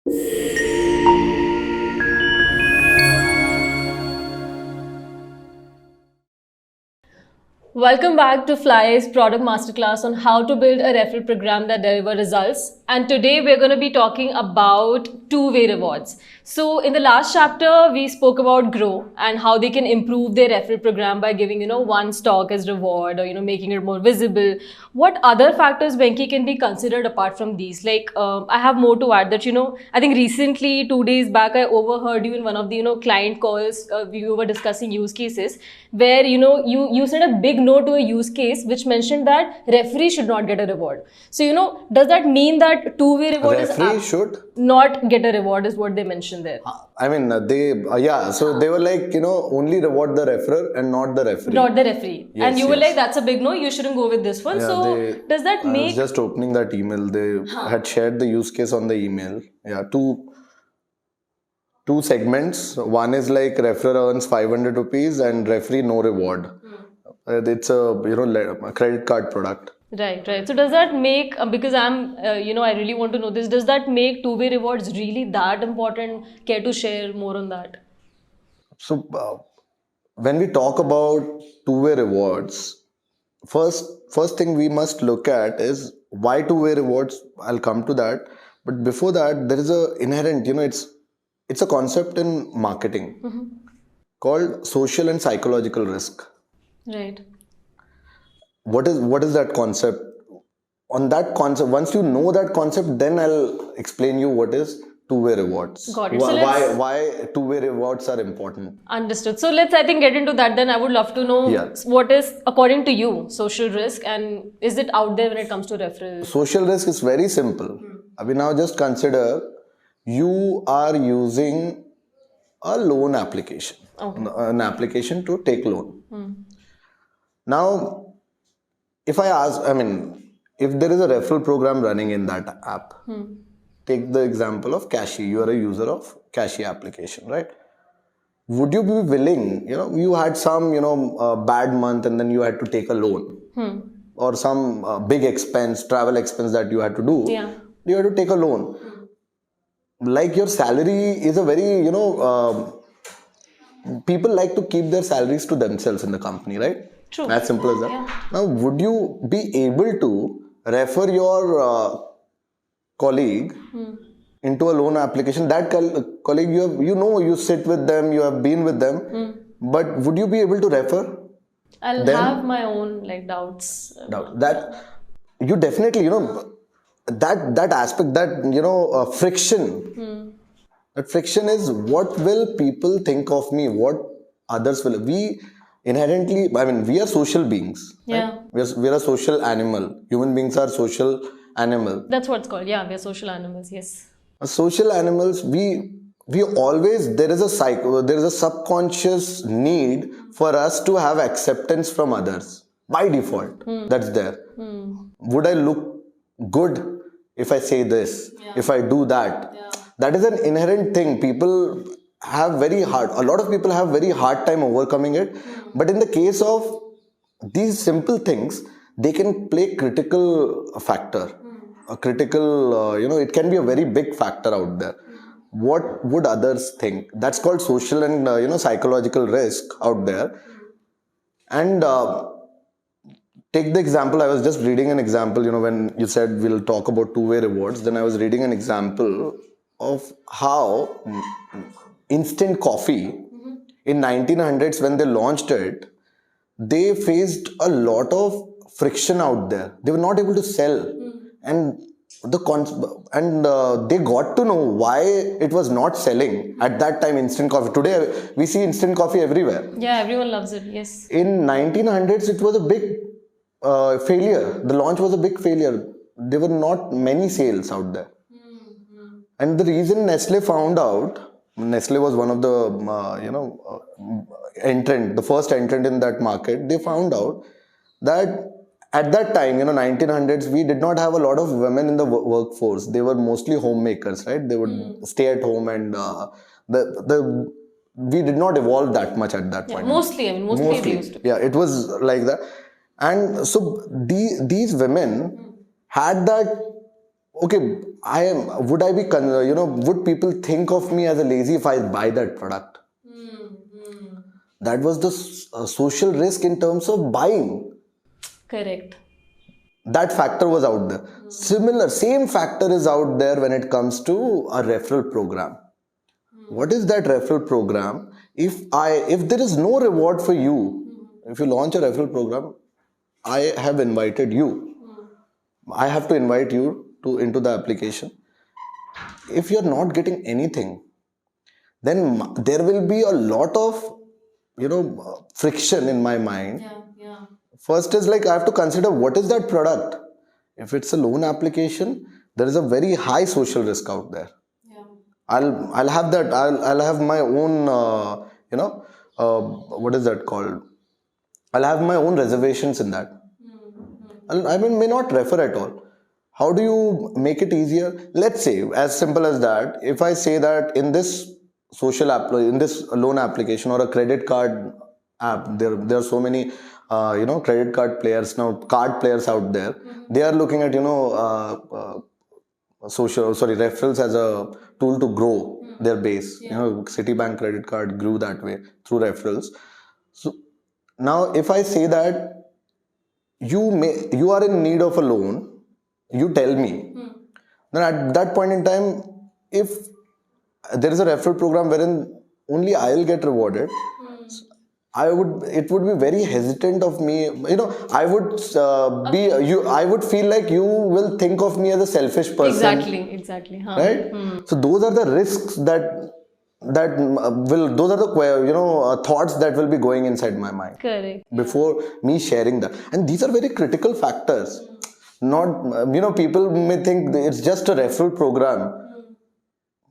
Welcome back to Fly's product masterclass on how to build a referral program that delivers results. And today we're going to be talking about two-way rewards. So in the last chapter, we spoke about Grow and how they can improve their referral program by giving, one stock as reward or, making it more visible. What other factors, Venki, can be considered apart from these? Like, I have more to add that, I think recently, 2 days back, I overheard you in one of the, client calls, we were discussing use cases where, you said a big no to a use case which mentioned that referee should not get a reward. So, does that mean that two-way reward referee should not get a reward is what they mentioned there? I mean, so they were like, only reward the referrer and not the referee. Not the referee. Yes, and you were like, that's a big no, you shouldn't go with this one. Yeah, so, does that make... I was just opening that email. They had shared the use case on the email. Yeah, two segments. One is like referrer earns 500 rupees and referee no reward. It's a credit card product. Right. So does that make, because I'm, I really want to know this, does that make two-way rewards really that important? Care to share more on that? So when we talk about two-way rewards, first thing we must look at is why two-way rewards. I'll come to that. But before that, there is a inherent, it's a concept in marketing called social and psychological risk. Right. What is that concept? On that concept, once you know that concept, then I'll explain you what is two-way rewards. Got it. Why two-way rewards are important. Understood. So let's, I think, get into that then. I would love to know what is, according to you, social risk, and is it out there when it comes to referrals? Social risk is very simple. We now just consider you are using a loan application, an application to take loan. Now, if there is a referral program running in that app, take the example of Cashy. You are a user of Cashy application, right? Would you be willing, you had some, bad month and then you had to take a loan or some big expense, travel expense that you had to do. Yeah. You had to take a loan. Like your salary is a very, people like to keep their salaries to themselves in the company, right? True. As simple as that. Yeah. Now, would you be able to refer your colleague into a loan application? That colleague, you sit with them, you have been with them, but would you be able to refer? I'll have my own doubts. That you definitely, that aspect, that friction. That friction is what will people think of me? What others will. We inherently, we are social beings. Yeah. Right? We are a social animal. Human beings are social animal. That's what it's called. Yeah, we are social animals. Yes. Social animals, we always, there is a subconscious need for us to have acceptance from others by default. That's there. Would I look good if I say this? If I do that? That is an inherent thing. A lot of people have very hard time overcoming it. But in the case of these simple things, they can play critical factor. A critical, it can be a very big factor out there. What would others think? That's called social and, psychological risk out there. And take the example, I was just reading an example, when you said we'll talk about two-way rewards, then I was reading an example of how instant coffee in 1900s when they launched it, they faced a lot of friction out there. They were not able to sell, and they got to know why it was not selling at that time. Instant coffee. Today we see instant coffee everywhere. Yeah, everyone loves it. Yes. In 1900s, it was a big failure. The launch was a big failure. There were not many sales out there. And the reason Nestle found out, Nestle was one of the, the first entrant in that market. They found out that at that time, 1900s, we did not have a lot of women in the workforce. They were mostly homemakers, right? They would stay at home and we did not evolve that much at that point. Mostly they used to. Yeah, it was like that. And so these women had that okay, would I be, would people think of me as a lazy if I buy that product? That was the social risk in terms of buying. Correct. That factor was out there. Same factor is out there when it comes to a referral program. What is that referral program? If there is no reward for you, if you launch a referral program, I have invited you. I have to invite you into the application. If you're not getting anything, then there will be a lot of friction in my mind. First is like I have to consider what is that product. If it's a loan application, there is a very high social risk out there. I'll have that. I'll have my own. What is that called? I'll have my own reservations in that. I mean, may not refer at all. How do you make it easier? Let's say, as simple as that. If I say that in this social app, in this loan application or a credit card app, there are so many credit card players now, card players out there. They are looking at referrals as a tool to grow their base. Citibank credit card grew that way through referrals. So now if I say that you are in need of a loan, you tell me, then at that point in time, if there is a referral program wherein only I will get rewarded, it would be very hesitant of me. I would I would feel like you will think of me as a selfish person. Exactly. Right? So those are the risks those are the thoughts that will be going inside my mind. Correct. Before me sharing that. And these are very critical factors. Not, people may think it's just a referral program.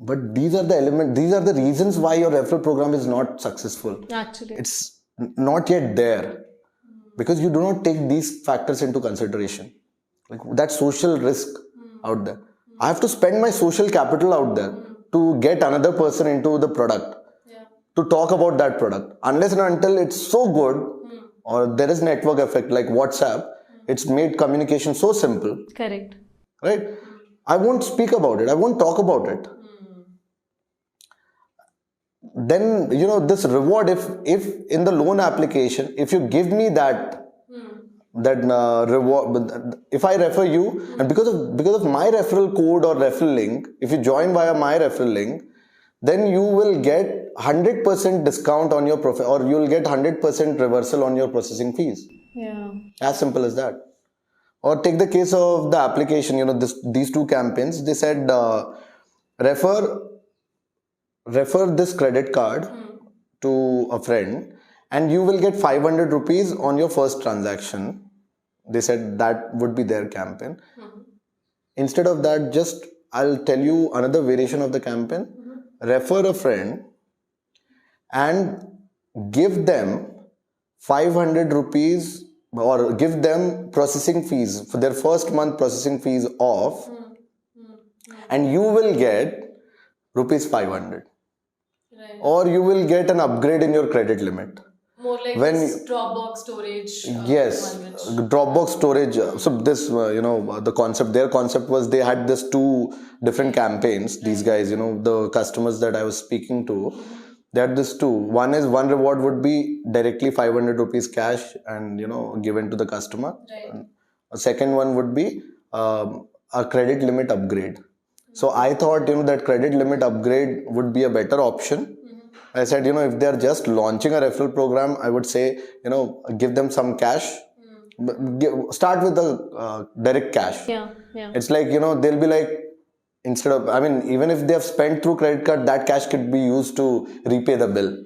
But these are the elements, these are the reasons why your referral program is not successful. Actually, it's not yet there because you do not take these factors into consideration. Like that social risk out there. I have to spend my social capital out there to get another person into the product, to talk about that product. Unless and until it's so good or there is network effect like WhatsApp, it's made communication so simple. Correct. Right? I won't speak about it. I won't talk about it. Then this reward, if in the loan application, if you give me that reward, if I refer you, and because of my referral code or referral link, if you join via my referral link, then you will get 100% discount on your profile, or you will get 100% reversal on your processing fees. As simple as that. Or take the case of the application, these two campaigns. They said refer this credit card to a friend and you will get 500 rupees on your first transaction. They said that would be their campaign. Instead of that, just I'll tell you another variation of the campaign. Refer a friend and give them 500 rupees or give them processing fees for their first month processing fees off, and you will get rupees 500. Or you will get an upgrade in your credit limit. More like this Dropbox storage. Yes, Dropbox storage. So this, the concept, their concept was they had this two different campaigns. These guys, the customers that I was speaking to, they had this two. One reward would be directly 500 rupees cash and, given to the customer. Right. A second one would be a credit limit upgrade. So I thought, that credit limit upgrade would be a better option. I said, if they're just launching a referral program, I would say, give them some cash. Start with the direct cash. Yeah. It's like, they'll be like, even if they have spent through credit card, that cash could be used to repay the bill.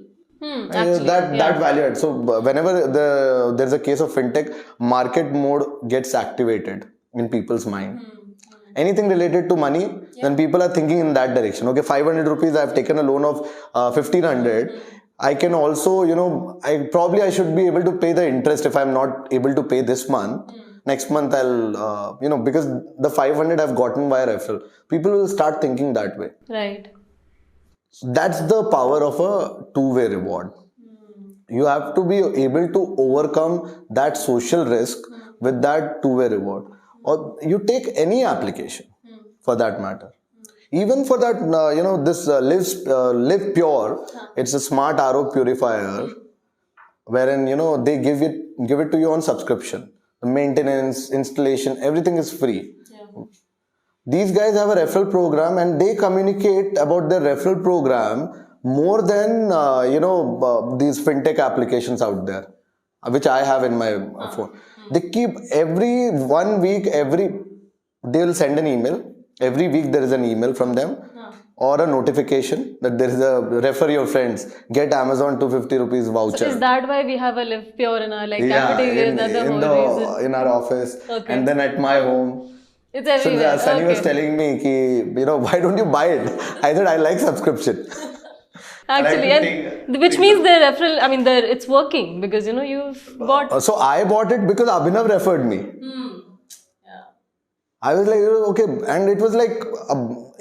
That value add. So whenever there's a case of fintech, market mode gets activated in people's mind. Anything related to money, then people are thinking in that direction. Okay, 500 rupees, I've taken a loan of 1500. I can also, I should be able to pay the interest if I'm not able to pay this month. Next month I'll, because the 500 I've gotten via referral. People will start thinking that way. Right. That's the power of a two-way reward. You have to be able to overcome that social risk with that two-way reward. Or you take any application. for that matter. Even for that, this Live Pure, it's a smart RO purifier, wherein they give it to you on subscription. The maintenance, installation, everything is free. These guys have a referral program, and they communicate about their referral program more than these fintech applications out there, which I have in my phone. They keep every 1 week, they will send an email. Every week there is an email from them or a notification that there is a refer your friends, get Amazon 250 rupees voucher. So is that why we have a Live Pure in our cafeteria? In our office, and then at my home. It's everywhere. So Sunny was telling me, why don't you buy it? I said, I like subscription. Actually, and which means the referral, it's working because, you've bought. So I bought it because Abhinav referred me. I was like, okay, and it was like,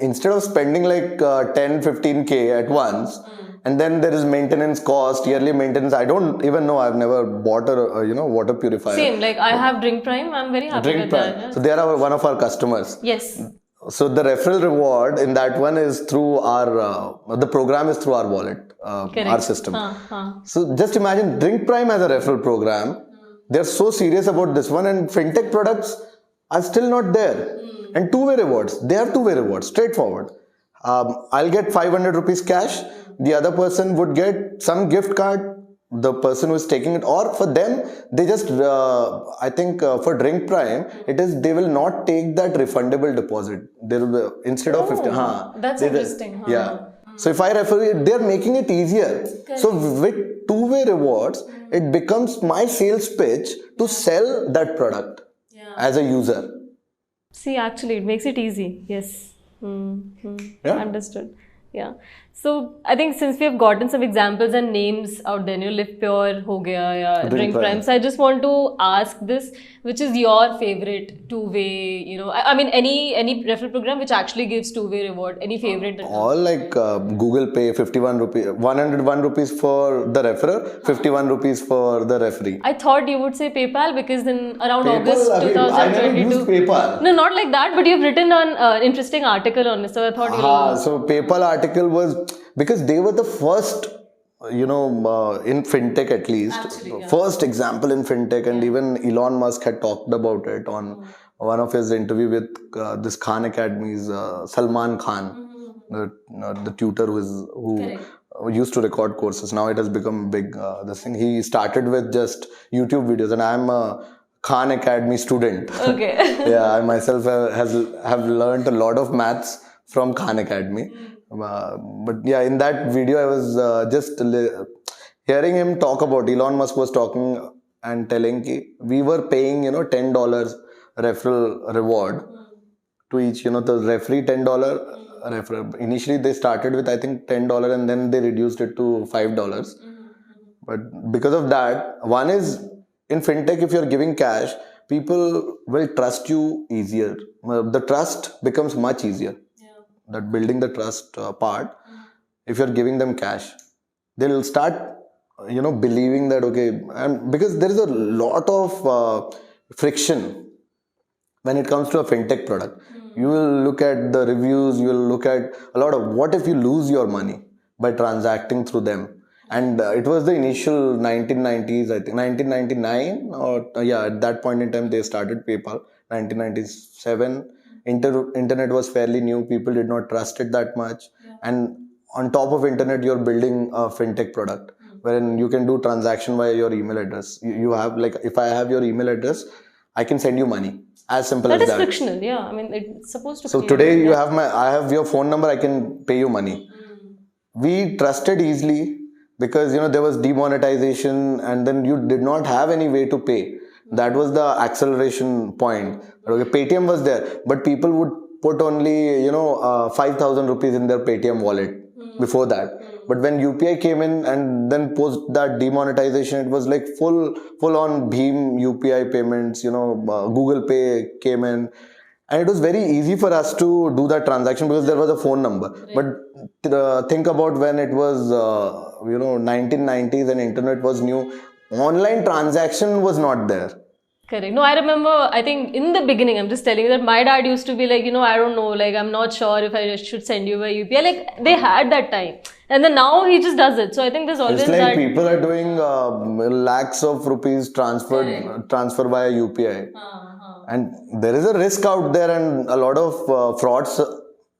instead of spending like 10-15K at once, and then there is maintenance cost, yearly maintenance. I don't even know. I've never bought a water purifier. Same, like I have Drink Prime. I'm very happy with that. Yeah. So they are one of our customers. Yes. So the referral reward in that one is through our, the program is through our wallet, our system. So just imagine Drink Prime has a referral program. They're so serious about this one, and fintech products are still not there. And two-way rewards. They have two-way rewards, straightforward. I'll get 500 rupees cash. The other person would get some gift card. The person who is taking it, or for them, they just, I think for Drink Prime, it is, they will not take that refundable deposit. They will, instead of 50. That's interesting. Yeah. So if I refer it, they're making it easier. Okay. So with two-way rewards, it becomes my sales pitch to sell that product as a user. See, actually, it makes it easy. Yes. Understood. Yeah. So I think since we have gotten some examples and names out there, Live Pure, ho gaya, Drink Prime. So I just want to ask this, which is your favorite two-way, any referral program which actually gives two-way reward? Any favorite? All like Google Pay, 51 rupees, 101 rupees for the referrer, 51 rupees for the referee. I thought you would say PayPal because in around August 2022. I never used PayPal. No, not like that, but you've written an interesting article on it. So I thought So PayPal article was because they were the first, in fintech at least, first example in fintech, and even Elon Musk had talked about it on one of his interview with this Khan Academy's Salman Khan, the tutor who used to record courses. Now it has become big. This thing he started with just YouTube videos, and I'm a Khan Academy student. Okay. Yeah, I myself have learned a lot of maths from Khan Academy. But yeah, in that video I was just hearing him talk about, Elon Musk was talking and telling we were paying $10 referral reward to each, the referee $10 referral. Initially they started with I think $10 and then they reduced it to $5. But because of that, one is in fintech, if you're giving cash, people will trust you easier. The trust becomes much easier. That building the trust part, if you're giving them cash, they'll start, believing that, okay, and because there is a lot of friction when it comes to a fintech product. You will look at the reviews, you will look at a lot of what if you lose your money by transacting through them. And it was the initial 1990s, I think, 1999 or at that point in time they started PayPal, 1997. Internet was fairly new. People did not trust it that much. And on top of internet, you're building a fintech product wherein you can do transaction via your email address. You have, like, if I have your email address, I can send you money. As simple as that. That is frictional. Yeah. It's supposed to be. So today I have your phone number. I can pay you money. We trusted easily because, there was demonetization and then you did not have any way to pay. That was the acceleration point. Okay, Paytm was there, but people would put only 5,000 rupees in their Paytm wallet before that. But when UPI came in and then post that demonetization, it was like full on Bheem UPI payments. Google Pay came in, and it was very easy for us to do that transaction because there was a phone number. Right. But think about when it was 1990s and internet was new. Online transaction was not there. Correct. No, I remember, I think in the beginning, I'm just telling you that my dad used to be like, I don't know, like, I'm not sure if I should send you by UPI. Like, they had that time. And then now he just does it. So I think there's always It's like that. people are doing lakhs of rupees transfer via UPI. And there is a risk out there, and a lot of frauds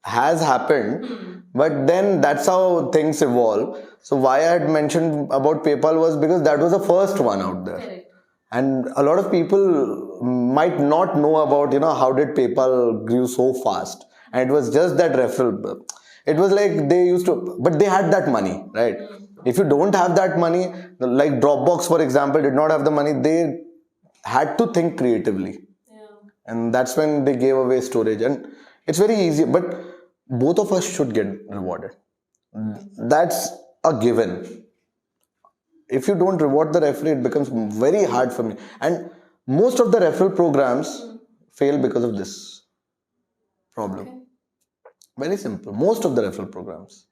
has happened. But then that's how things evolve. So why I had mentioned about PayPal was because that was the first one out there. Correct. And a lot of people might not know about, how did PayPal grew so fast. And it was just that referral. It was like they used to, but they had that money, right? If you don't have that money, like Dropbox, for example, did not have the money, they had to think creatively. And that's when they gave away storage. And it's very easy, but both of us should get rewarded. That's a given. If you don't reward the referee, it becomes very hard for me. And most of the referral programs fail because of this problem. Okay. Very simple. Most of the referral programs.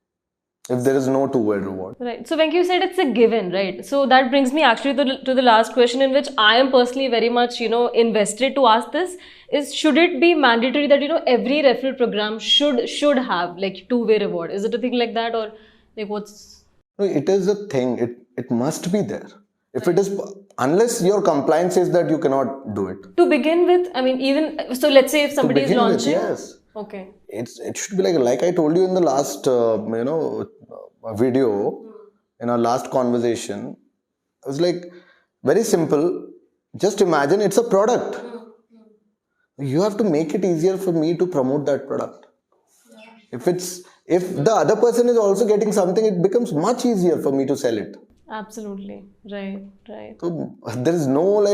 If there is no two-way reward. Right. So, when you said it's a given, right? So, that brings me actually to the last question, in which I am personally very much, invested to ask this, is should it be mandatory that, every referral program should have like two-way reward? Is it a thing like that, or like what's... No, it is a thing. It must be there. If it is, unless your compliance says that you cannot do it. To begin with, I mean, even, so let's say if somebody is launching. Yes. Okay. It should be like I told you in the last, video, in our last conversation. It was like, very simple. Just imagine it's a product. You have to make it easier for me to promote that product. If the other person is also getting something, it becomes much easier for me to sell it. Absolutely. Right. So there is no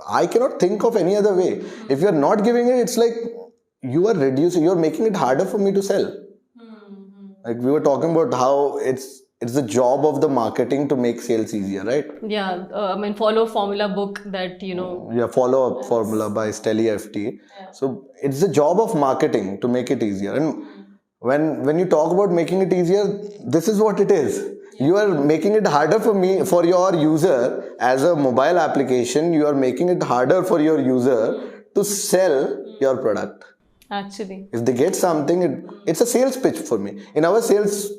I cannot think of any other way. If you're not giving it, it's like you are reducing, you're making it harder for me to sell. Like we were talking about how it's the job of the marketing to make sales easier, right? Yeah. I mean, follow formula book that, Yeah, follow up formula by Stelly FT. Yeah. So it's the job of marketing to make it easier. And when you talk about making it easier, this is what it is. You are making it harder for your user as a mobile application. You are making it harder for your user to sell your product. Actually, if they get something, it's a sales pitch for me. In our sales,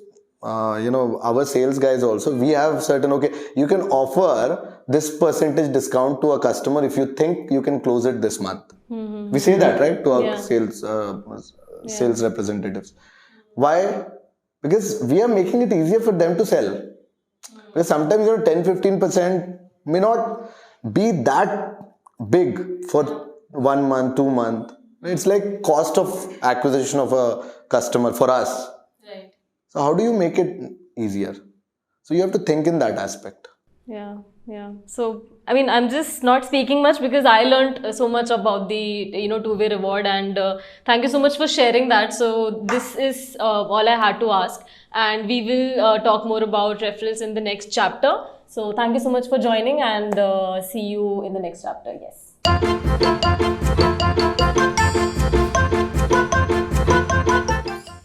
our sales guys also, we have certain, you can offer this percentage discount to a customer if you think you can close it this month. We say that, right, to our sales representatives. Why? Because we are making it easier for them to sell. Because sometimes 10-15% may not be that big for 1 month, 2 months. It's like cost of acquisition of a customer for us. Right. So how do you make it easier? So you have to think in that aspect. Yeah. So, I mean, I'm just not speaking much because I learned so much about the, two-way reward, and thank you so much for sharing that. So this is all I had to ask, and we will talk more about referrals in the next chapter. So thank you so much for joining, and see you in the next chapter. Yes.